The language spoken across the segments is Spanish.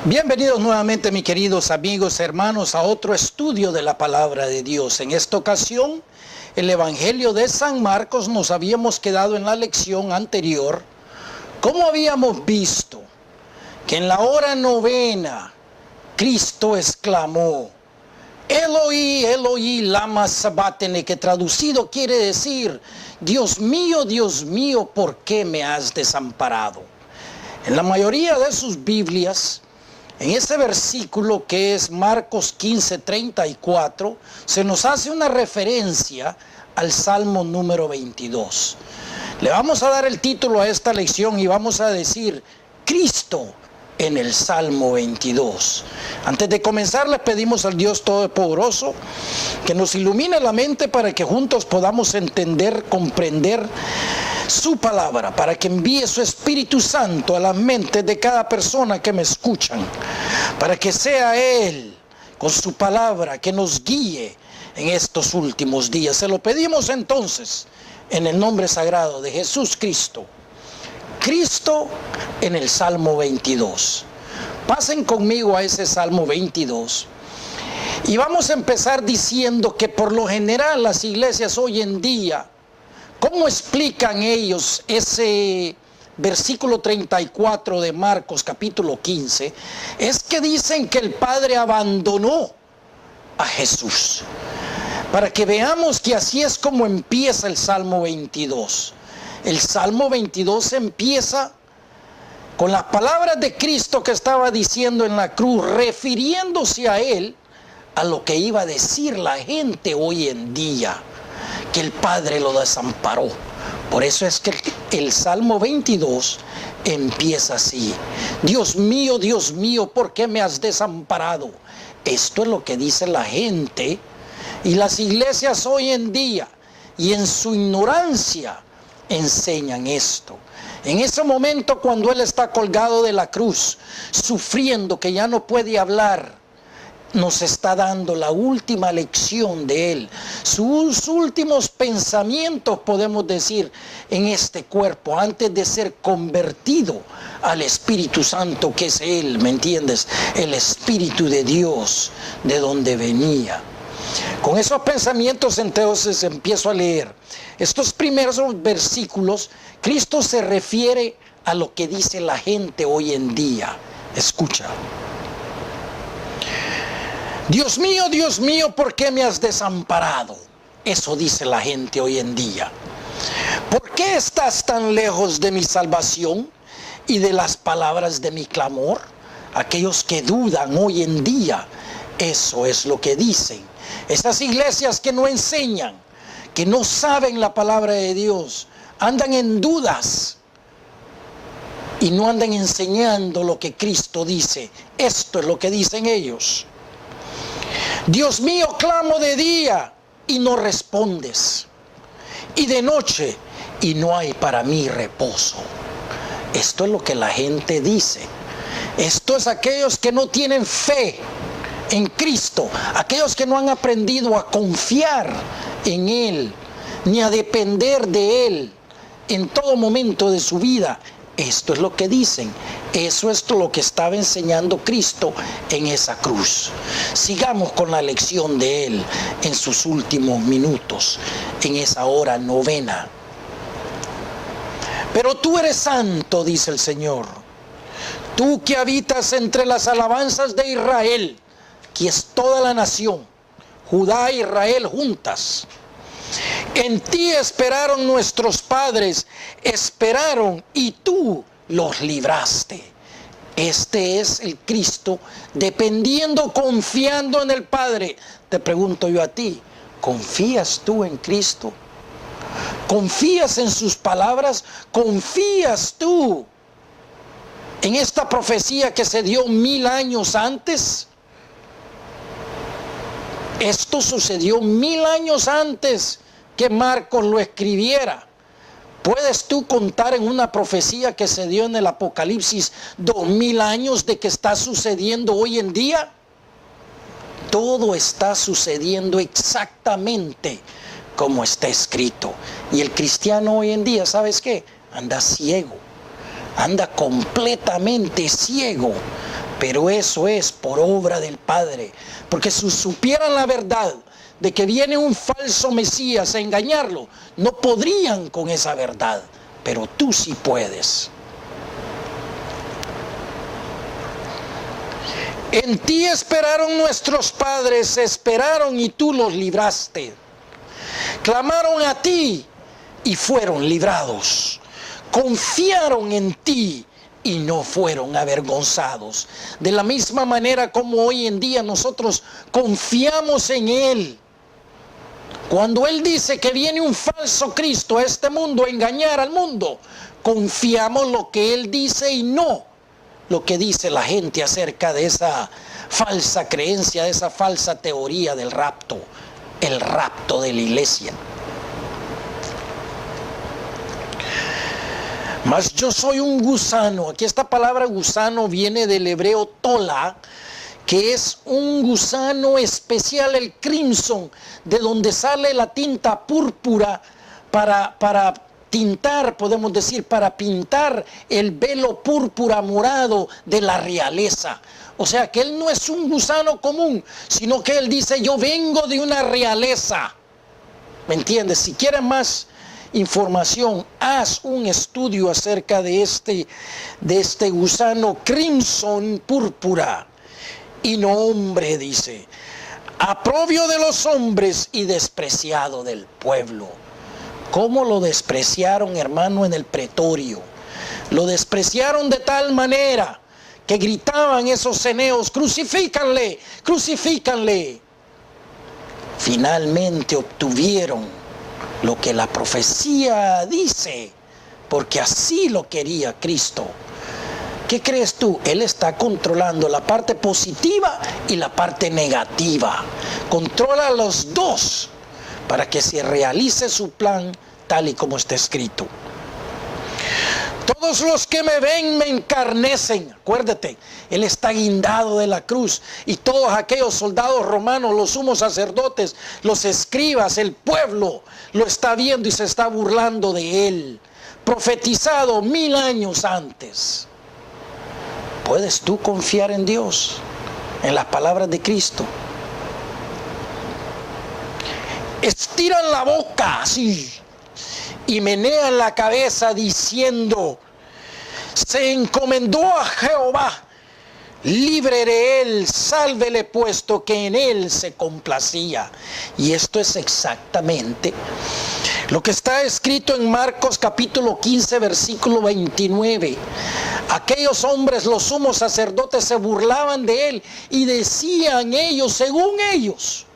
Bienvenidos nuevamente, mis queridos amigos, hermanos, a otro estudio de la palabra de Dios. En esta ocasión, el Evangelio de San Marcos. Nos habíamos quedado en la lección anterior, como habíamos visto, que en la hora novena, Cristo exclamó, Eloi, Eloi, lama sabachthani, que traducido quiere decir, Dios mío, ¿por qué me has desamparado? En la mayoría de sus Biblias, en ese versículo que es Marcos 15:34, se nos hace una referencia al Salmo número 22. Le vamos a dar el título a esta lección y vamos a decir, Cristo en el Salmo 22. Antes de comenzar, le pedimos al Dios Todopoderoso que nos ilumine la mente para que juntos podamos entender, comprender su palabra, para que envíe su Espíritu Santo a las mentes de cada persona que me escuchan, para que sea Él con su palabra que nos guíe en estos últimos días. Se lo pedimos entonces en el nombre sagrado de Jesús Cristo. Cristo en el Salmo 22. Pasen conmigo a ese Salmo 22. Y vamos a empezar diciendo que por lo general las iglesias hoy en día, ¿cómo explican ellos ese versículo 34 de Marcos capítulo 15? Es que dicen que el Padre abandonó a Jesús. Para que veamos que así es como empieza el Salmo 22. El Salmo 22 empieza con las palabras de Cristo que estaba diciendo en la cruz, refiriéndose a Él, a lo que iba a decir la gente hoy en día, que el Padre lo desamparó. Por eso es que el Salmo 22 empieza así. Dios mío, ¿por qué me has desamparado? Esto es lo que dice la gente y las iglesias hoy en día, y en su ignorancia enseñan esto. En ese momento, cuando Él está colgado de la cruz, sufriendo, que ya no puede hablar, nos está dando la última lección de Él, sus últimos pensamientos, podemos decir, en este cuerpo, antes de ser convertido al Espíritu Santo, que es Él, ¿me entiendes? El Espíritu de Dios, de donde venía. Con esos pensamientos entonces empiezo a leer. Estos primeros versículos, Cristo se refiere a lo que dice la gente hoy en día. Escucha. Dios mío, ¿por qué me has desamparado? Eso dice la gente hoy en día. ¿Por qué estás tan lejos de mi salvación y de las palabras de mi clamor? Aquellos que dudan hoy en día, eso es lo que dicen. Esas iglesias que no enseñan, que no saben la palabra de Dios, andan en dudas y no andan enseñando lo que Cristo dice. Esto es lo que dicen ellos. Dios mío, clamo de día y no respondes, y de noche y no hay para mí reposo. Esto es lo que la gente dice. Esto es aquellos que no tienen fe en Cristo, aquellos que no han aprendido a confiar en Él, ni a depender de Él en todo momento de su vida. Esto es lo que dicen. Eso es lo que estaba enseñando Cristo en esa cruz. Sigamos con la lección de Él en sus últimos minutos, en esa hora novena. Pero tú eres santo, dice el Señor, tú que habitas entre las alabanzas de Israel, que es toda la nación, Judá e Israel juntas. En ti esperaron nuestros padres, esperaron y tú los libraste. Este es el Cristo, dependiendo, confiando en el Padre. Te pregunto yo a ti, ¿confías tú en Cristo? ¿Confías en sus palabras? ¿Confías tú en esta profecía que se dio 1000 años antes? Esto sucedió 1000 años antes que Marcos lo escribiera. ¿Puedes tú contar en una profecía que se dio en el Apocalipsis 2000 años de que está sucediendo hoy en día? Todo está sucediendo exactamente como está escrito. Y el cristiano hoy en día, ¿sabes qué? Anda ciego, anda completamente ciego Pero eso es por obra del Padre. Porque si supieran la verdad de que viene un falso Mesías a engañarlo, no podrían con esa verdad. Pero tú sí puedes. En ti esperaron nuestros padres, esperaron y tú los libraste. Clamaron a ti y fueron librados. Confiaron en ti y no fueron avergonzados. De la misma manera como hoy en día nosotros confiamos en Él. Cuando Él dice que viene un falso Cristo a este mundo a engañar al mundo, confiamos lo que Él dice y no lo que dice la gente acerca de esa falsa creencia, de esa falsa teoría del rapto, el rapto de la iglesia. Mas yo soy un gusano. Aquí esta palabra gusano viene del hebreo tola, que es un gusano especial, el crimson, de donde sale la tinta púrpura para tintar, podemos decir, para pintar el velo púrpura morado de la realeza. O sea que él no es un gusano común, sino que él dice, yo vengo de una realeza. ¿Me entiendes? Si quieres más información, haz un estudio acerca de este gusano crimson púrpura. Y no hombre, dice, aprobio de los hombres y despreciado del pueblo. ¿Cómo lo despreciaron, hermano, en el pretorio? Lo despreciaron de tal manera que gritaban esos ceneos, crucifícanle, crucifícanle. Finalmente obtuvieron lo que la profecía dice, porque así lo quería Cristo. ¿Qué crees tú? Él está controlando la parte positiva y la parte negativa. Controla los dos para que se realice su plan tal y como está escrito. Todos los que me ven me encarnecen. Acuérdate, Él está guindado de la cruz. Y todos aquellos soldados romanos, los sumos sacerdotes, los escribas, el pueblo, lo está viendo y se está burlando de Él. Profetizado 1000 años antes. ¿Puedes tú confiar en Dios? En las palabras de Cristo. Estiran la boca así y menean la cabeza diciendo, se encomendó a Jehová, libre de él, sálvele puesto que en él se complacía. Y esto es exactamente lo que está escrito en Marcos capítulo 15 versículo 29. Aquellos hombres, los sumos sacerdotes, se burlaban de él y decían ellos, según ellos,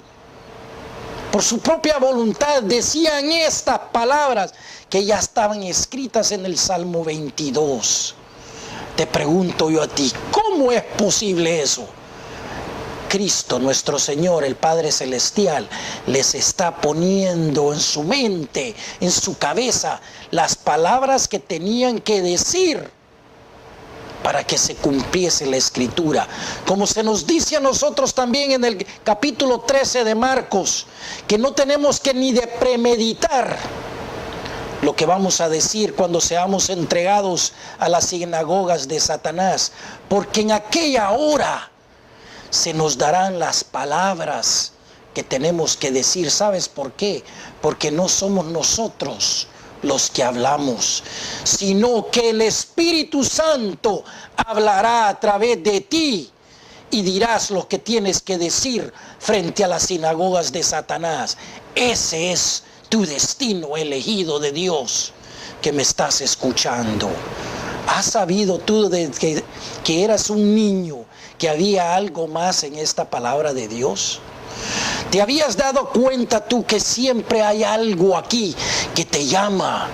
por su propia voluntad, decían estas palabras que ya estaban escritas en el Salmo 22. Te pregunto yo a ti, ¿cómo es posible eso? Cristo, nuestro Señor, el Padre Celestial, les está poniendo en su mente, en su cabeza, las palabras que tenían que decir para que se cumpliese la Escritura. Como se nos dice a nosotros también en el capítulo 13 de Marcos, que no tenemos que ni de premeditar lo que vamos a decir cuando seamos entregados a las sinagogas de Satanás, porque en aquella hora se nos darán las palabras que tenemos que decir. ¿Sabes por qué? Porque no somos nosotros los que hablamos, sino que el Espíritu Santo hablará a través de ti y dirás lo que tienes que decir frente a las sinagogas de Satanás. Ese es tu destino elegido de Dios, que me estás escuchando. ¿Has sabido tú que eras un niño, que había algo más en esta palabra de Dios? ¿Te habías dado cuenta tú que siempre hay algo aquí que te llama,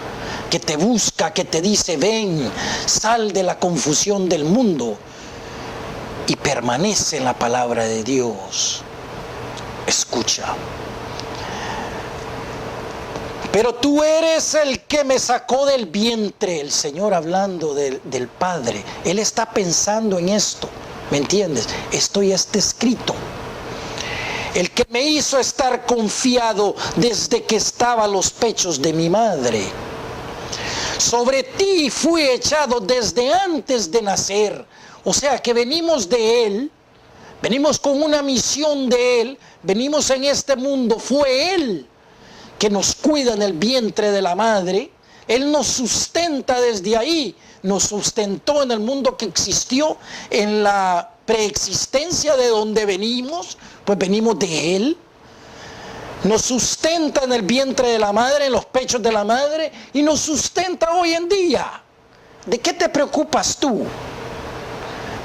que te busca, que te dice, ven, sal de la confusión del mundo y permanece en la palabra de Dios? Escucha. Pero tú eres el que me sacó del vientre, el Señor hablando del Padre. Él está pensando en esto, ¿me entiendes? Esto ya está escrito. El que me hizo estar confiado desde que estaba a los pechos de mi madre. Sobre ti fui echado desde antes de nacer. O sea que venimos de Él, venimos con una misión de Él, venimos en este mundo, fue Él que nos cuida en el vientre de la madre, Él nos sustenta desde ahí, nos sustentó en el mundo que existió, en la preexistencia de donde venimos, pues venimos de Él. Nos sustenta en el vientre de la madre, en los pechos de la madre, y nos sustenta hoy en día. ¿De qué te preocupas tú?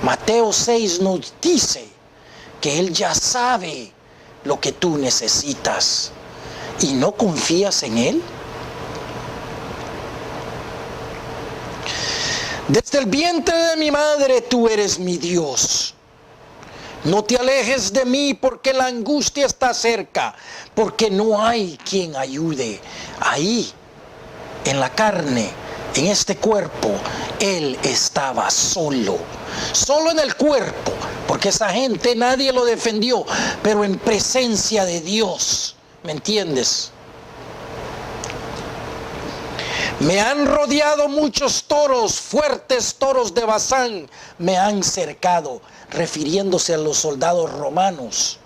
Mateo 6 nos dice que Él ya sabe lo que tú necesitas. ¿Y no confías en Él? Desde el vientre de mi madre tú eres mi Dios. No te alejes de mí porque la angustia está cerca, porque no hay quien ayude. Ahí, en la carne, en este cuerpo, Él estaba solo. Solo en el cuerpo, porque esa gente nadie lo defendió, pero en presencia de Dios. ¿Me entiendes? Me han rodeado muchos toros, fuertes toros de Basán, me han cercado, refiriéndose a los soldados romanos.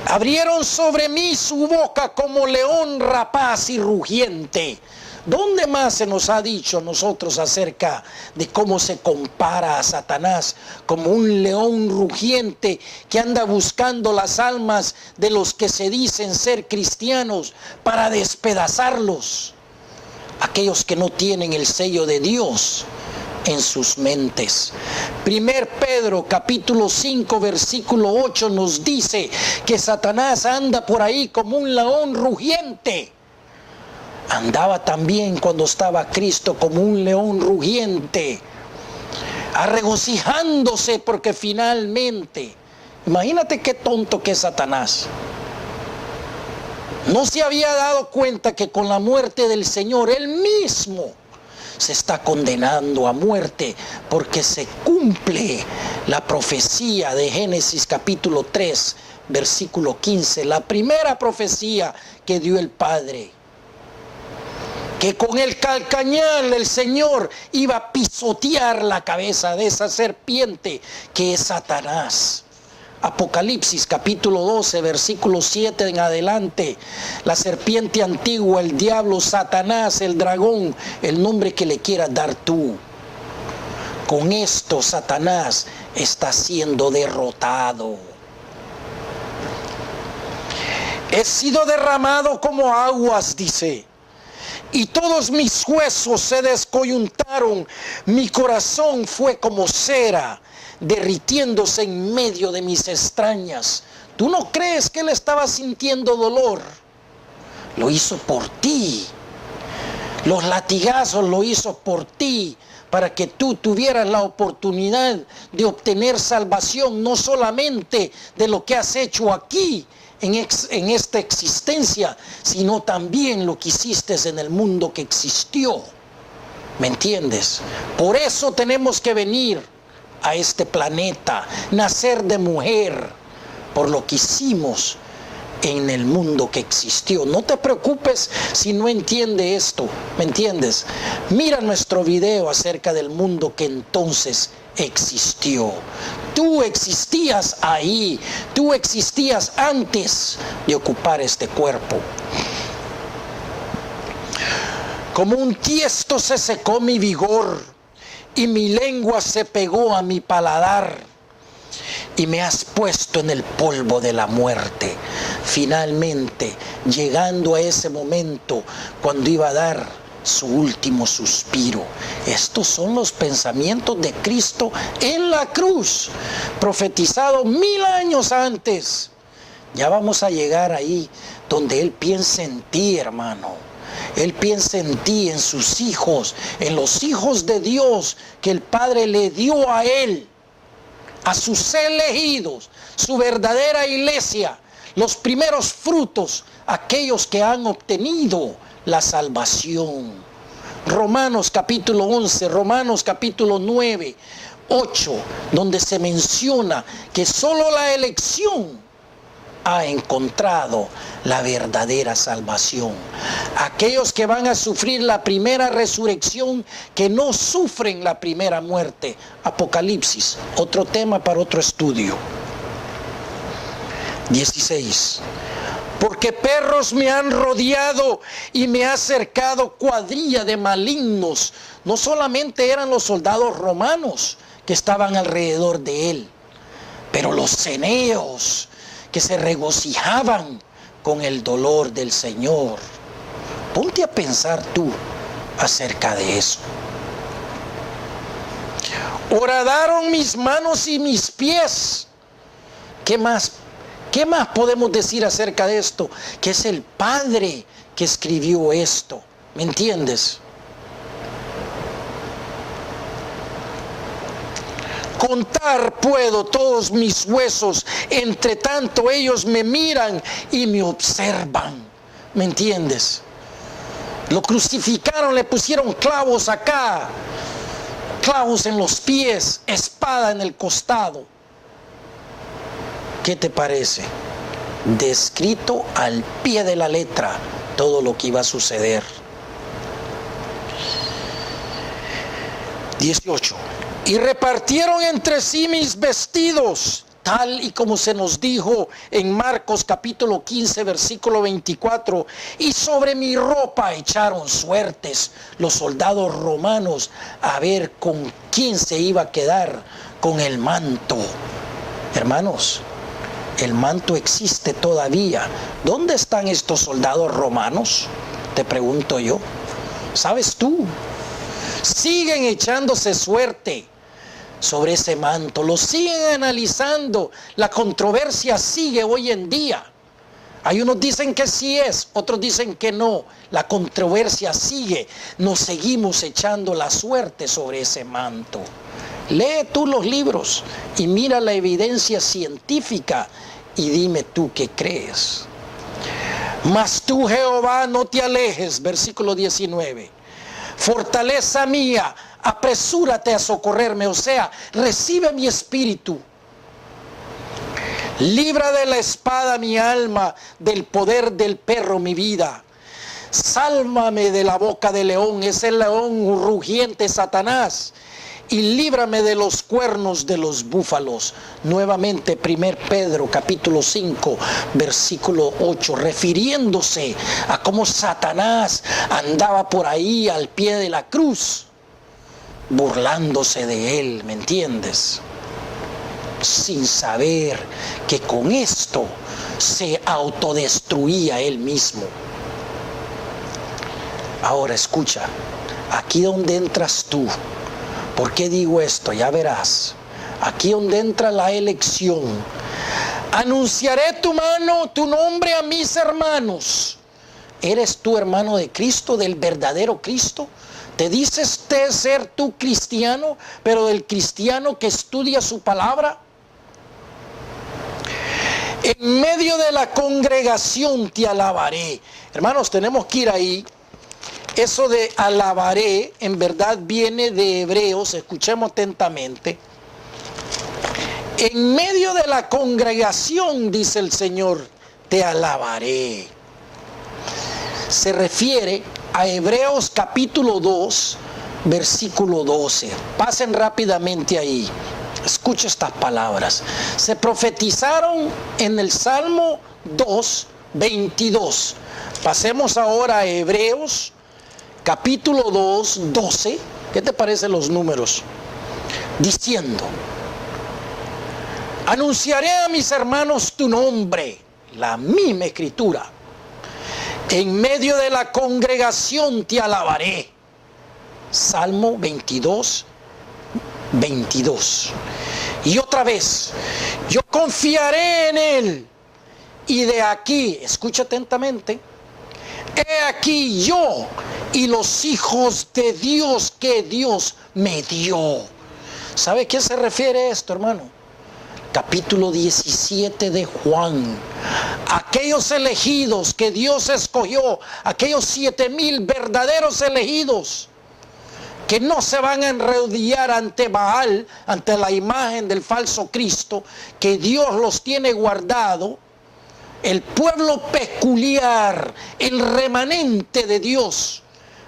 Abrieron sobre mí su boca como león rapaz y rugiente. ¿Dónde más se nos ha dicho a nosotros acerca de cómo se compara a Satanás como un león rugiente que anda buscando las almas de los que se dicen ser cristianos para despedazarlos? Aquellos que no tienen el sello de Dios en sus mentes. 1 Pedro capítulo 5 versículo 8 nos dice que Satanás anda por ahí como un león rugiente. Andaba también cuando estaba Cristo como un león rugiente, regocijándose porque finalmente, imagínate qué tonto que es Satanás. No se había dado cuenta que con la muerte del Señor, Él mismo se está condenando a muerte, porque se cumple la profecía de Génesis capítulo 3, versículo 15, la primera profecía que dio el Padre, que con el calcañal el Señor iba a pisotear la cabeza de esa serpiente que es Satanás. Apocalipsis capítulo 12, versículo 7 en adelante. La serpiente antigua, el diablo, Satanás, el dragón, el nombre que le quieras dar tú. Con esto Satanás está siendo derrotado. He sido derramado como aguas, dice, y todos mis huesos se descoyuntaron, mi corazón fue como cera, derritiéndose en medio de mis extrañas. ¿Tú no crees que Él estaba sintiendo dolor? Lo hizo por ti. Los latigazos lo hizo por ti, para que tú tuvieras la oportunidad de obtener salvación, no solamente de lo que has hecho aquí, en esta existencia, sino también lo que hiciste en el mundo que existió. ¿Me entiendes? Por eso tenemos que venir a este planeta, nacer de mujer, por lo que hicimos en el mundo que existió. No te preocupes si no entiendes esto, ¿me entiendes? Mira nuestro video acerca del mundo que entonces existió. Tú existías ahí, tú existías antes de ocupar este cuerpo. Como un tiesto se secó mi vigor y mi lengua se pegó a mi paladar, y me has puesto en el polvo de la muerte. Finalmente, llegando a ese momento cuando iba a dar su último suspiro. Estos son los pensamientos de Cristo en la cruz, profetizado 1000 años antes. Ya vamos a llegar ahí donde Él piensa en ti, hermano. Él piensa en ti, en sus hijos, en los hijos de Dios que el Padre le dio a Él, a sus elegidos, su verdadera iglesia, los primeros frutos, aquellos que han obtenido la salvación. Romanos capítulo 11, Romanos capítulo 9, 8, donde se menciona que solo la elección ha encontrado la verdadera salvación. Aquellos que van a sufrir la primera resurrección, que no sufren la primera muerte. Apocalipsis, otro tema para otro estudio. 16. Porque perros me han rodeado y me ha cercado cuadrilla de malignos. No solamente eran los soldados romanos que estaban alrededor de él, pero los ceneos que se regocijaban con el dolor del Señor. Ponte a pensar tú acerca de eso. Horadaron mis manos y mis pies. ¿Qué más podemos decir acerca de esto? Que es el Padre que escribió esto. ¿Me entiendes? Contar puedo todos mis huesos, entre tanto ellos me miran y me observan. ¿Me entiendes? Lo crucificaron, le pusieron clavos acá, clavos en los pies, espada en el costado. ¿Qué te parece? Descrito al pie de la letra todo lo que iba a suceder. 18. Y repartieron entre sí mis vestidos, tal y como se nos dijo en Marcos capítulo 15, versículo 24. Y sobre mi ropa echaron suertes los soldados romanos a ver con quién se iba a quedar con el manto. Hermanos, el manto existe todavía. ¿Dónde están estos soldados romanos? Te pregunto yo. ¿Sabes tú? Siguen echándose suerte sobre ese manto, lo siguen analizando. La controversia sigue hoy en día. Hay unos dicen que sí es, otros dicen que no. La controversia sigue. Nos seguimos echando la suerte sobre ese manto. Lee tú los libros y mira la evidencia científica y dime tú qué crees. Mas tú, Jehová, no te alejes, versículo 19. Fortaleza mía, apresúrate a socorrerme, o sea, recibe mi espíritu. Libra de la espada mi alma, del poder del perro mi vida. Sálvame de la boca del león, es el león rugiente Satanás. Y líbrame de los cuernos de los búfalos. Nuevamente 1 Pedro capítulo 5 versículo 8, refiriéndose a cómo Satanás andaba por ahí al pie de la cruz, burlándose de él, ¿me entiendes? Sin saber que con esto se autodestruía él mismo. Ahora escucha, aquí donde entras tú. ¿Por qué digo esto? Ya verás. Aquí donde entra la elección. Anunciaré tu nombre a mis hermanos. ¿Eres tú hermano de Cristo, del verdadero Cristo? ¿Te dices ser tú cristiano, pero del cristiano que estudia su palabra? En medio de la congregación te alabaré. Hermanos, tenemos que ir ahí. Eso de alabaré, en verdad viene de Hebreos, escuchemos atentamente. En medio de la congregación, dice el Señor, te alabaré. Se refiere a Hebreos capítulo 2, versículo 12. Pasen rápidamente ahí. Escucha estas palabras. Se profetizaron en el Salmo 2, 22. Pasemos ahora a Hebreos capítulo 2, 12, ¿qué te parecen los números? Diciendo, anunciaré a mis hermanos tu nombre, la misma escritura. En medio de la congregación te alabaré. Salmo 22, 22. Y otra vez, yo confiaré en él. Y de aquí, escucha atentamente, he aquí yo y los hijos de Dios que Dios me dio. ¿Sabe a qué se refiere esto, hermano? Capítulo 17 de Juan. Aquellos elegidos que Dios escogió, aquellos 7,000 verdaderos elegidos, que no se van a enrodillar ante Baal, ante la imagen del falso Cristo, que Dios los tiene guardado. el pueblo peculiar, el remanente de Dios,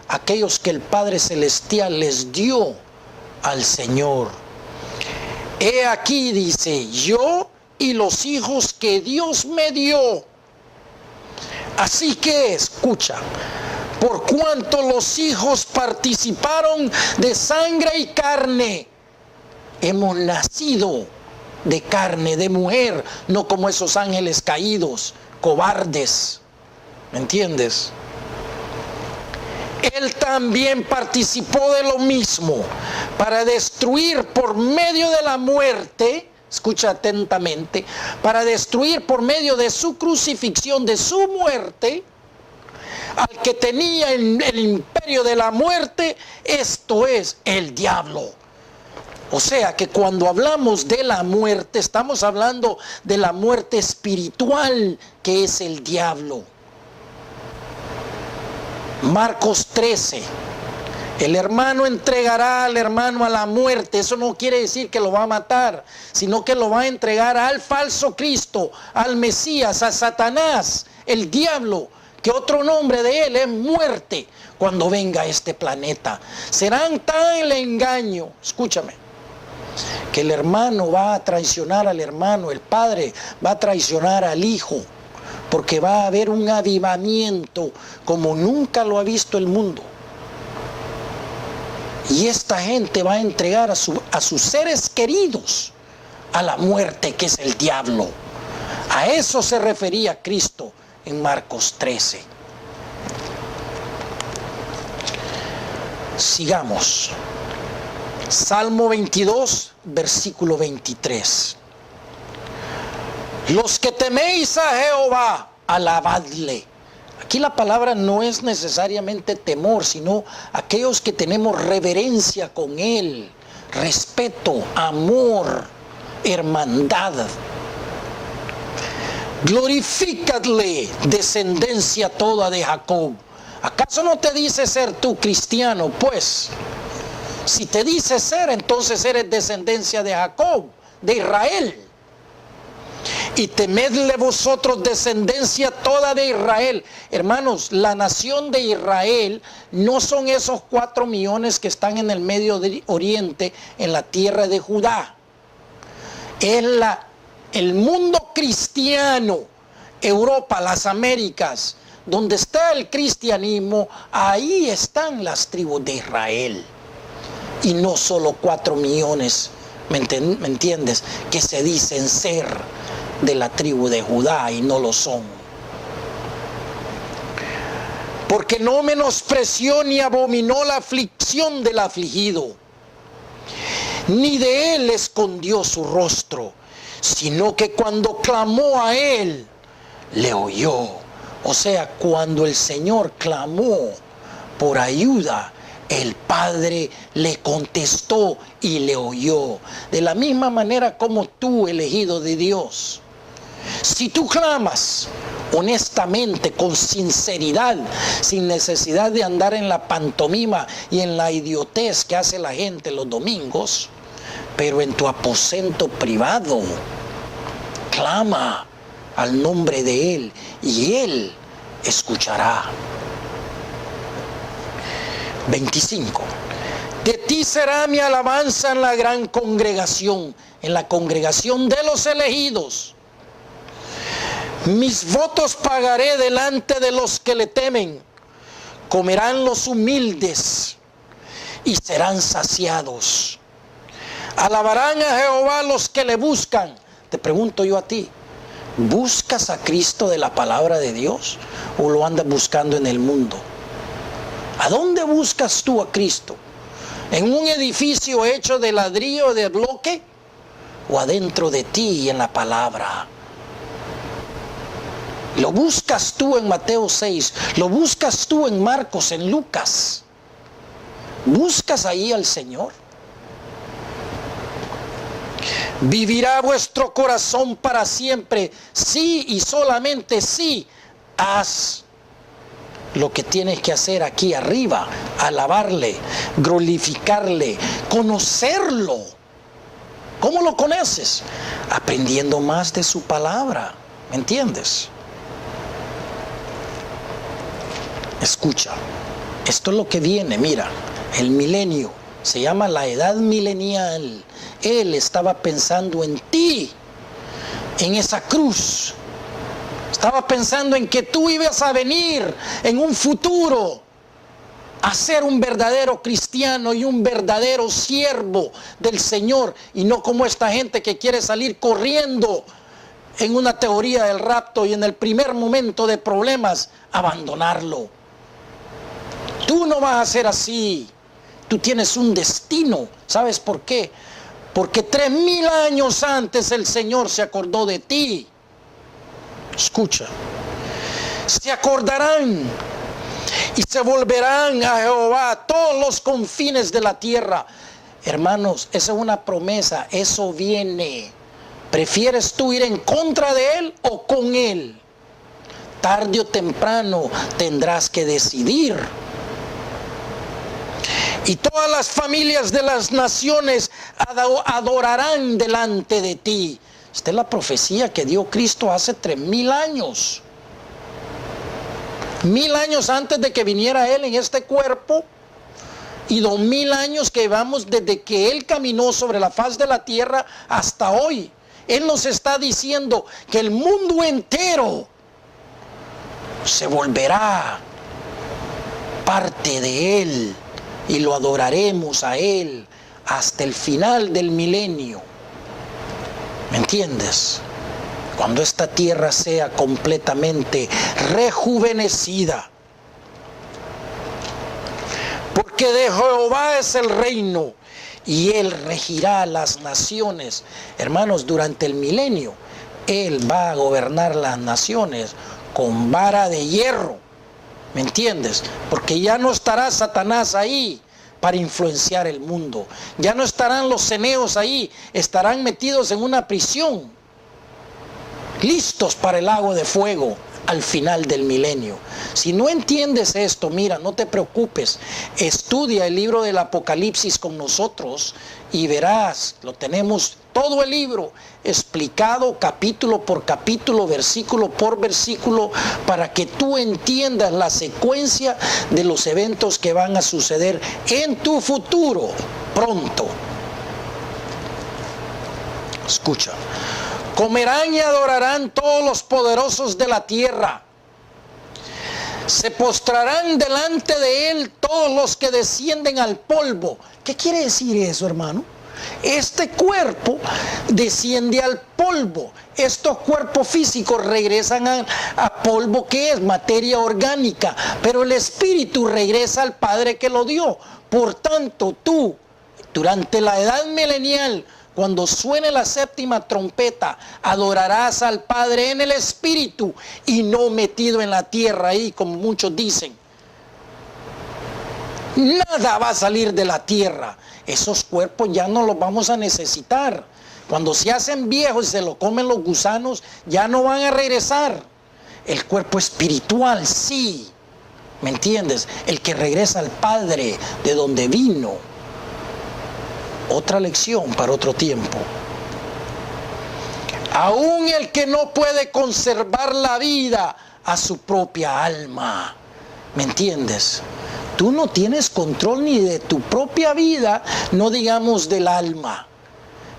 aquellos que el Padre Celestial les dio al Señor. He aquí, dice, yo y los hijos que Dios me dio. Así que, escucha, por cuanto los hijos participaron de sangre y carne, hemos nacido de carne, de mujer, no como esos ángeles caídos, cobardes. ¿Me entiendes? Él también participó de lo mismo para destruir por medio de la muerte, escucha atentamente, para destruir por medio de su crucifixión, de su muerte, al que tenía el imperio de la muerte, esto es, el diablo. O sea que cuando hablamos de la muerte, estamos hablando de la muerte espiritual, que es el diablo. Marcos 13. El hermano entregará al hermano a la muerte. Eso no quiere decir que lo va a matar, sino que lo va a entregar al falso Cristo, al Mesías, a Satanás, el diablo, que otro nombre de él es muerte, cuando venga a este planeta. Serán tan el engaño, escúchame, que el hermano va a traicionar al hermano, el padre va a traicionar al hijo, porque va a haber un avivamiento como nunca lo ha visto el mundo. Y esta gente va a entregar a sus seres queridos a la muerte, que es el diablo. A eso se refería Cristo en Marcos 13. Sigamos. Salmo 22, versículo 23. Los que teméis a Jehová, alabadle. Aquí la palabra no es necesariamente temor, sino aquellos que tenemos reverencia con Él, respeto, amor, hermandad. Glorifícadle, descendencia toda de Jacob. ¿Acaso no te dice ser tú cristiano? Pues, si te dice ser, entonces eres descendencia de Jacob, de Israel. Y temedle vosotros, descendencia toda de Israel. Hermanos, la nación de Israel no son esos 4 millones que están en el Medio Oriente, en la tierra de Judá. Es el mundo cristiano, Europa, las Américas, donde está el cristianismo, ahí están las tribus de Israel. Y no solo 4 millones, ¿me entiendes? Que se dicen ser de la tribu de Judá y no lo son. Porque no menospreció ni abominó la aflicción del afligido, ni de él escondió su rostro, sino que cuando clamó a él, le oyó. O sea, cuando el Señor clamó por ayuda, el Padre le contestó y le oyó. De la misma manera como tú, elegido de Dios, si tú clamas honestamente, con sinceridad, sin necesidad de andar en la pantomima y en la idiotez que hace la gente los domingos, pero en tu aposento privado, clama al nombre de Él y Él escuchará. 25. De ti será mi alabanza en la gran congregación, en la congregación de los elegidos. Mis votos pagaré delante de los que le temen. Comerán los humildes y serán saciados. Alabarán a Jehová los que le buscan. Te pregunto yo a ti, ¿buscas a Cristo de la palabra de Dios o lo andas buscando en el mundo? ¿A dónde buscas tú a Cristo? ¿En un edificio hecho de ladrillo o de bloque? ¿O adentro de ti y en la palabra? ¿Lo buscas tú en Mateo 6? ¿Lo buscas tú en Marcos, en Lucas? ¿Buscas ahí al Señor? Vivirá vuestro corazón para siempre. Sí y solamente sí. Haz lo que tienes que hacer aquí arriba. Alabarle, glorificarle, conocerlo. ¿Cómo lo conoces? Aprendiendo más de su palabra. ¿Me entiendes? Escucha, esto es lo que viene, mira, el milenio, se llama la edad milenial. Él estaba pensando en ti, en esa cruz. Estaba pensando en que tú ibas a venir en un futuro a ser un verdadero cristiano y un verdadero siervo del Señor, y no como esta gente que quiere salir corriendo en una teoría del rapto y en el primer momento de problemas abandonarlo. Tú no vas a ser así. Tú tienes un destino. ¿Sabes por qué? Porque 3000 años antes el Señor se acordó de ti. Escucha. Se acordarán y se volverán a Jehová a todos los confines de la tierra. Hermanos, esa es una promesa. Eso viene. ¿Prefieres tú ir en contra de Él o con Él? Tarde o temprano tendrás que decidir. Y todas las familias de las naciones adorarán delante de ti. Esta es la profecía que dio Cristo hace 3000 años. 1000 años antes de que viniera Él en este cuerpo. Y 2000 años que vamos desde que Él caminó sobre la faz de la tierra hasta hoy. Él nos está diciendo que el mundo entero se volverá parte de Él. Y lo adoraremos a Él hasta el final del milenio. ¿Me entiendes? Cuando esta tierra sea completamente rejuvenecida. Porque de Jehová es el reino y Él regirá las naciones. Hermanos, durante el milenio, Él va a gobernar las naciones con vara de hierro. ¿Me entiendes? Porque ya no estará Satanás ahí para influenciar el mundo. Ya no estarán los ceneos ahí. Estarán metidos en una prisión, listos para el lago de fuego al final del milenio. Si no entiendes esto, mira, no te preocupes. Estudia el libro del Apocalipsis con nosotros y verás, lo tenemos todo el libro explicado capítulo por capítulo, versículo por versículo, para que tú entiendas la secuencia de los eventos que van a suceder en tu futuro pronto. Escucha. Comerán y adorarán todos los poderosos de la tierra. Se postrarán delante de Él todos los que descienden al polvo. ¿Qué quiere decir eso, hermano? Este cuerpo desciende al polvo. Estos cuerpos físicos regresan a polvo, que es materia orgánica, pero el espíritu regresa al Padre que lo dio. Por tanto, tú, durante la edad milenial, cuando suene la séptima trompeta, adorarás al Padre en el espíritu y no metido en la tierra ahí, como muchos dicen. Nada va a salir de la tierra. Esos cuerpos ya no los vamos a necesitar. Cuando se hacen viejos y se lo comen los gusanos, ya no van a regresar. El cuerpo espiritual sí, ¿me entiendes? El que regresa al Padre de donde vino. Otra lección para otro tiempo. Aún el que no puede conservar la vida a su propia alma. ¿Me entiendes? Tú no tienes control ni de tu propia vida, no digamos del alma.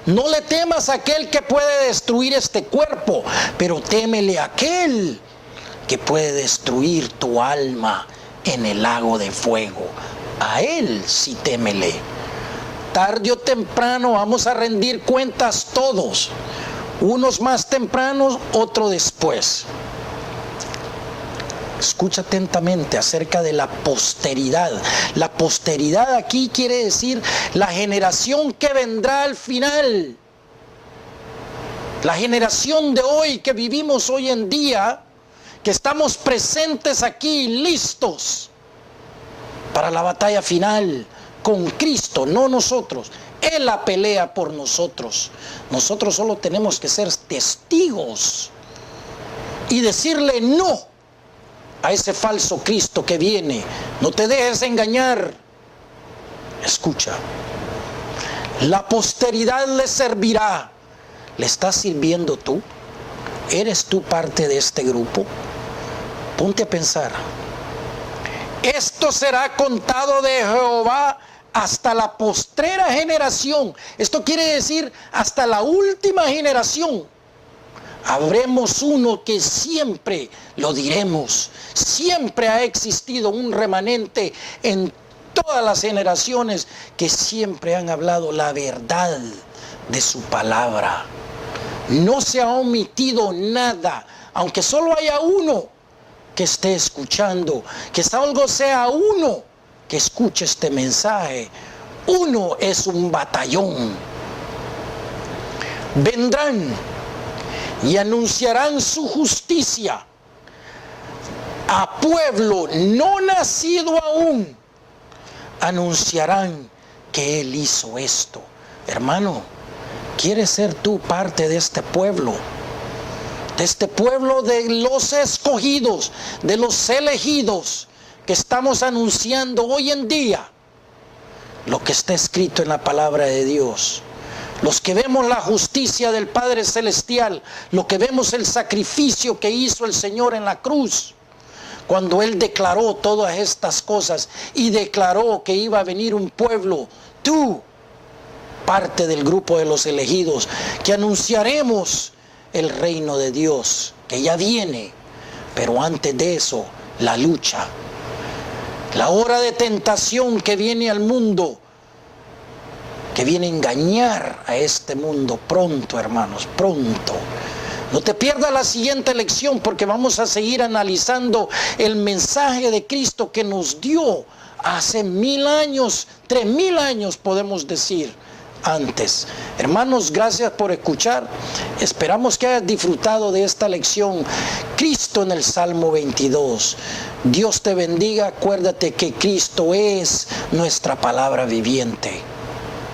No le temas a aquel que puede destruir este cuerpo, pero témele a aquel que puede destruir tu alma en el lago de fuego. A Él sí témele. Tarde o temprano vamos a rendir cuentas todos. Unos más tempranos, otros después. Escucha atentamente acerca de la posteridad. La posteridad aquí quiere decir la generación que vendrá al final. La generación de hoy, que vivimos hoy en día, que estamos presentes aquí, listos para la batalla final con Cristo, no nosotros. Él la pelea por nosotros. Nosotros solo tenemos que ser testigos y decirle no a ese falso Cristo que viene. No te dejes engañar. Escucha. La posteridad le servirá. ¿Le estás sirviendo tú? ¿Eres tú parte de este grupo? Ponte a pensar. Esto será contado de Jehová hasta la postrera generación. Esto quiere decir hasta la última generación. Habremos uno que siempre lo diremos. Siempre ha existido un remanente en todas las generaciones que siempre han hablado la verdad de su palabra. No se ha omitido nada, aunque solo haya uno que esté escuchando, que salvo sea uno que escuche este mensaje. Uno es un batallón. Vendrán y anunciarán su justicia a pueblo no nacido aún. Anunciarán que Él hizo esto. Hermano, ¿quieres ser tú parte de este pueblo? De este pueblo de los escogidos, de los elegidos, que estamos anunciando hoy en día lo que está escrito en la palabra de Dios. Los que vemos la justicia del Padre Celestial, lo que vemos el sacrificio que hizo el Señor en la cruz, cuando Él declaró todas estas cosas y declaró que iba a venir un pueblo, tú, parte del grupo de los elegidos, que anunciaremos el reino de Dios, que ya viene, pero antes de eso, la lucha, la hora de tentación que viene al mundo, que viene a engañar a este mundo pronto, hermanos, pronto. No te pierdas la siguiente lección, porque vamos a seguir analizando el mensaje de Cristo que nos dio hace 1000 años, 3000 años podemos decir antes. Hermanos, gracias por escuchar. Esperamos que hayas disfrutado de esta lección. Cristo en el Salmo 22. Dios te bendiga. Acuérdate que Cristo es nuestra palabra viviente.